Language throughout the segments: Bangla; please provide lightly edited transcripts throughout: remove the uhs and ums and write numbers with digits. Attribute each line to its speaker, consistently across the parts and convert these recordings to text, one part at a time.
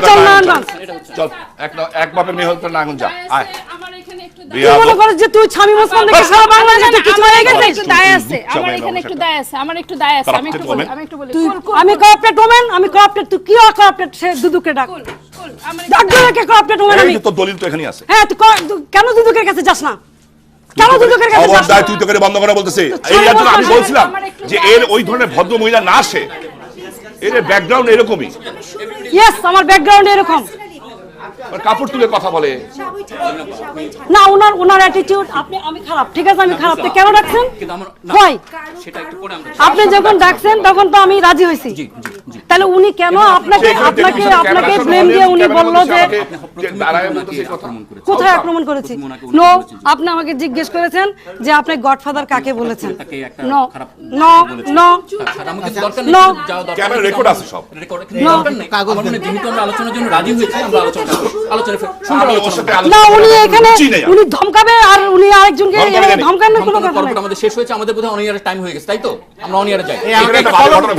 Speaker 1: চল নারায়ণগঞ্জ
Speaker 2: চল এক বাপের মেয়ে হতে নারায়ণগঞ্জ যা আয়
Speaker 3: আমার এখানে একটু
Speaker 1: তুই মনে করিস যে তুই স্বামী মুসলমান দেখে সারা বাংলাদেশে কিছু হয়ে গেছে
Speaker 3: একটু দায় আছে আমার এখানে একটু দায় আছে আমার একটু দায় আছে আমি একটু বলি
Speaker 1: তুই আমি করাপ্টেড ওমেন আমি করাপ্টেড তুই কি করাপ্টেড সে দুদুকে ডাক ডাক দুদুকে করাপ্টেড ওমেন আমি
Speaker 2: তো দলিল তো এখানেই আছে
Speaker 1: হ্যাঁ তুই কেন দুদুকের কাছে যাস না কেন দুদুকের কাছে যাস না
Speaker 2: তুই তো করে বন্ধ করে বলতেছিস এই জন্য আমি বলছিলাম যে এর ওই ধরনের ভদ্র মহিলা না আসে এর ব্যাকগ্রাউন্ড এরকমই
Speaker 1: ইয়েস আমার ব্যাকগ্রাউন্ড এরকম
Speaker 2: কাপড় তুলে কথা বলে
Speaker 1: না ওনার অ্যাটিটিউড আমি খারাপ ঠিক আছে আমি খারাপ তো কেন ডাকছেন হয় আপনি যখন ডাকছেন তখন তো আমি রাজি হয়েছি তাহলে উনি কেন আপনাকে ব্লেম দিয়ে উনি বললো যে কোথায় আক্রমণ করেছি নো আপনি আমাকে জিজ্ঞেস করেছেন যে আপনি গডফাদার কাকে বলেছেন no no no no
Speaker 2: camera record আছে সব
Speaker 4: কাগজ যেহেতু আমরা আলোচনার জন্য রাজি হয়েছি আমরা আলোচনা
Speaker 1: না উনি এখানে উনি ধমকাবে আর উনি আরেকজনকে ধমকান না কোনো কথা নাই
Speaker 4: আমাদের শেষ হয়েছে আমাদের বোধহয় অন ইয়ারের টাইম হয়ে গেছে তাই তো আমরা অন ইয়ারে যাই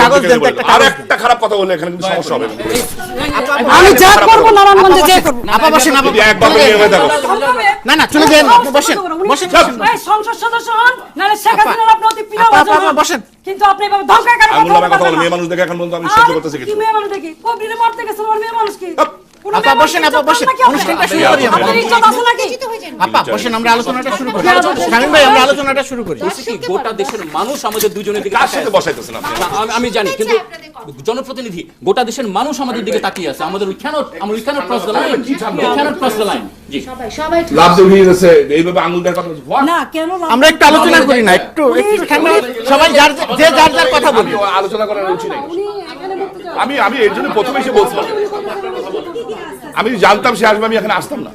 Speaker 2: কাগজ দেন আর একটা খারাপ কথা বললে এখানে কিন্তু সমস্যা হবে
Speaker 1: আমি যা করব নারায়ণগঞ্জে যা করব
Speaker 4: আপা বসেন আপা
Speaker 2: একবার নিয়ে হয়ে থাকো
Speaker 4: না চলে যান আপনি বসেন
Speaker 1: এই সংসদ সদস্য হন নালে শেখ হাসিনার আপনি অতি প্রিয়
Speaker 4: আপা বসেন
Speaker 1: কিন্তু আপনি এভাবে ধমকা কেন
Speaker 2: কথা বলে মেয়ে মানুষ দেখে এখন পর্যন্ত আমি সহ্য করতেছি
Speaker 1: কি
Speaker 2: কিছু
Speaker 1: মেয়ে মানুষ দেখি কবরিতে মরতে গেছে ওর মেয়ে মানুষ কি
Speaker 4: আপা বসেন অনুষ্ঠানটা শুরু করি আমরা
Speaker 1: আপনার ইজ্জত আছে নাকি
Speaker 4: আপা বসেন আমরা আলোচনাটা শুরু করি শামীম ভাই আমরা আলোচনাটা শুরু করি গোটা দেশের মানুষ আমাদের দুজনের দিকে
Speaker 2: কার সাথে বসাইতেছেন আপনি
Speaker 4: আমি জানি কিন্তু জনপ্রতিনিধি গোটা দেশের মানুষ আমাদের দিকে তাকিয়ে আছে আমাদের we can't cross the line cross the line জি
Speaker 3: সবাই
Speaker 2: লাভ দিয়ে গেছে এইভাবে আঙ্গুল দেখার কথা
Speaker 1: না কেন
Speaker 4: আমরা একটু আলোচনা করি না একটু ঠান্ডা সবাই যার কথা বলি
Speaker 2: আলোচনা করার রুচি নেই আমি এর জন্য প্রথমে এসে বলছিলাম আমি জানতাম সে আসবে আমি এখানে আসতাম না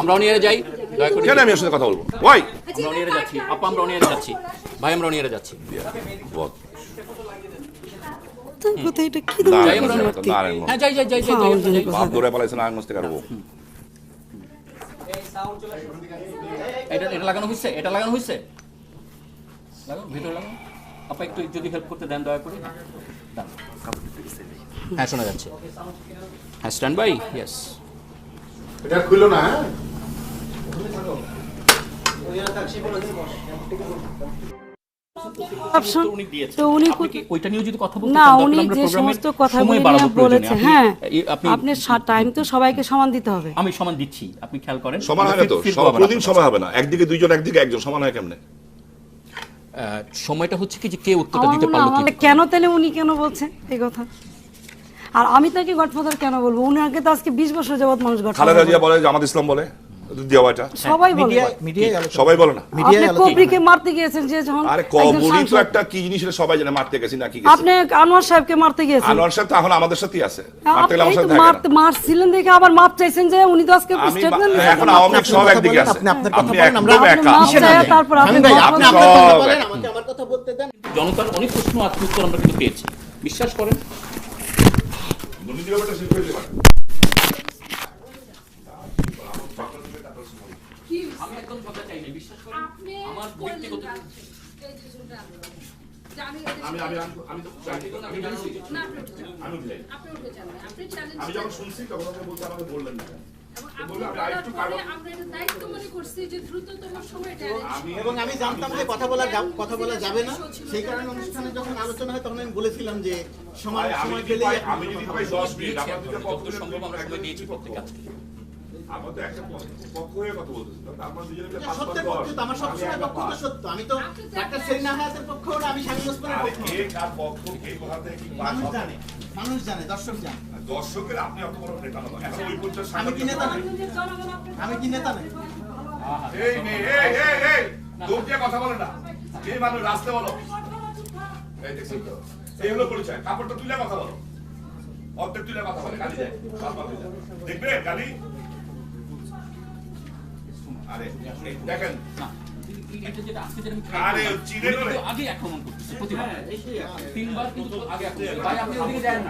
Speaker 4: আমরা অনিয়ারে যাই দয়া করে
Speaker 2: কেন আমি ওর সাথে কথা বলবো ওই
Speaker 4: আমরা অনিয়ারে যাচ্ছি আপা আমরা অনিয়ারে যাচ্ছি ভাই আমরা অনিয়ারে যাচ্ছি
Speaker 1: কোথায় এটা কি
Speaker 4: যাই আমরা হ্যাঁ যাই
Speaker 2: বাপ ধরে পালাইছে না আঙ্গুল থেকে আরবো
Speaker 4: এটা লাগানো হইছে লাগানো ভিতরে লাগানো আপা একটু যদি হেল্প করতে দেন দয়া করে হ্যাঁ শোনা যাচ্ছে হ্যাঁ স্ট্যান্ড বাই ইয়েস
Speaker 5: এটা খুলো না
Speaker 1: অপশন তো উনি
Speaker 4: ওইটা নিয়ে যদি কথা বলতে
Speaker 1: না উনি যে সমস্ত কথাগুলো নিয়ে বলেছে হ্যাঁ আপনি টাইম তো সবাইকে সমান দিতে হবে
Speaker 4: আমি সমান দিচ্ছি আপনি খেয়াল করেন
Speaker 2: সমান হয় না তো কোনদিন সমান হবে না একদিকে দুইজন একদিকে একজন সমান হয় কেমনে
Speaker 4: সময়টা হচ্ছে কি যে কে উত্তরটা দিতে পারলো কি
Speaker 1: কেন তাহলে উনি কেন বলছে এই কথা আর আমি তাকে গডফাদার কেন বলবো উনি আগে তো আজকে 20 বছর যাবত মানুষ গডফাদার
Speaker 2: খালেদা জিয়া বলে জামাত ইসলাম বলে দিয়াওয়াটা
Speaker 1: সবাই বলে
Speaker 2: সবাই বলে না
Speaker 1: আপনি কবরিকে মারতে গিয়েছেন যে যখন
Speaker 2: আরে কবরি তো একটা কি জিনিস এটা সবাই জানে মারতে গেছি না কি গেছি
Speaker 1: আপনি আনোয়ার সাহেবকে মারতে গিয়েছেন
Speaker 2: আনোয়ার সাহেব তো এখন আমাদের সাথেই আছে মারতে গেলে আমার সাথে থাকে না
Speaker 1: মারছিলেন দেখে আবার মাপ চাইছেন যে উনি তো আজকে স্টেটমেন্ট
Speaker 2: এখন আওয়ামী লীগ সব একদিকে আছে
Speaker 4: আপনি আপনার কথা বলেন আমরা
Speaker 2: একা
Speaker 1: তারপর আপনি
Speaker 4: আপনার কথা বলেন আমাকে আমার কথা বলতে দেন জনতার অনেক প্রশ্ন উত্তর আমরা কিন্তু পেয়েছি বিশ্বাস করেন
Speaker 2: দুর্নীতি ব্যাপারটা শেষ হয়ে যাবে
Speaker 4: আমি একদম কথা চাই না বিশ্বাস করেন আমার ব্যক্তিগত
Speaker 2: আমি যখন শুনছি তখন আপনি বলতে আমাকে বললেন না
Speaker 5: এবং আমি জানতাম যে কথা বলা যাবে না সেই কারণে অনুষ্ঠানে যখন আলোচনা হয় তখন আমি বলেছিলাম যে সময় পেলে
Speaker 2: আমি যদি পাই 10 মিনিট
Speaker 4: যতদূর সম্ভব আমরা সময় দিয়েছি প্রত্যেক কাজকে
Speaker 2: আমার তো একটা পক্ষ হয়ে কথা বলতেছি তারপর দুজনে মিলে
Speaker 5: সত্যের পক্ষে তো আমার সবসময় পক্ষ তো সত্য আমি তো ডাক্তার সেলিনা হায়াতের পক্ষ না আমি শামীম ওসমানের পক্ষ
Speaker 2: কে কার পক্ষ কে কোথা থেকে কি
Speaker 5: মানুষ জানে দর্শক জানে
Speaker 2: দর্শকের আপনি অত বড় নেতা না এখন ওই পর্যন্ত
Speaker 5: আমি কি নেতা নই
Speaker 2: এই এই দূর দিয়ে কথা বলে না এই মানুষ রাস্তা বলো এই দেখছেন তো এই হলো পরিচয় কাপড়টা তুলে কথা বলো অর্ধেক তুলে কথা বলে গালি যায় দেখবে গালি আরে দেখেন
Speaker 4: এটা যেটা আজকে যেটা
Speaker 2: আরে চিনে
Speaker 4: আগে আক্রমণ করতেছে প্রতিবার তিনবার কিন্তু আগে আক্রমণ ভাই আপনি ওদিকে যান না